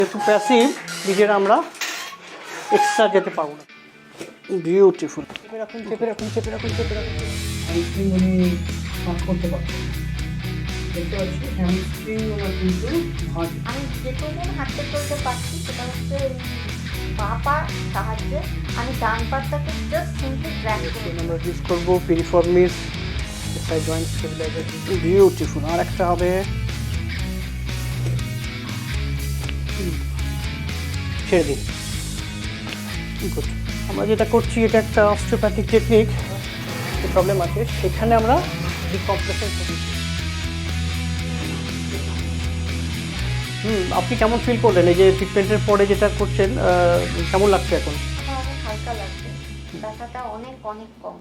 যেহেতু প্যাসিভ নিজেরা আমরা এক্সট্রা যেতে পারবো না। বিউটিফুল। চেপে রাখুন চেপে রাখুন চেপে রাখুন চেপে রাখুন। হ্যামস্ট্রিং উনি কাজ করতে পারছেন, দেখতে পাচ্ছি হ্যামস্ট্রিং ওনার কিন্তু ভারী। আমি যেটুকু হাঁটতে চলতে পারছি সেটা হচ্ছে পা সাহায্যে আমি ডান পাটাকে জাস্ট সিম্পলি গ্র্যাব করে আমরা ইউজ করবো piriformis SI joint stabiliser. Beautiful. আর একটা হবে ছেড়ে দিন। গুড। আমরা যেটা করছি এটা একটা অস্টিওপ্যাথিক টেকনিক। যে প্রবলেম আছে সেখানে আমরা ডিকম্প্রেশন করি। আপনি কেমন ফিল করলেন এই যে ট্রিটমেন্টের পরে যেটা করছেন, কেমন লাগছে এখন? আমার অনেক হালকা লাগছে, ব্যথাটা অনেক অনেক কম।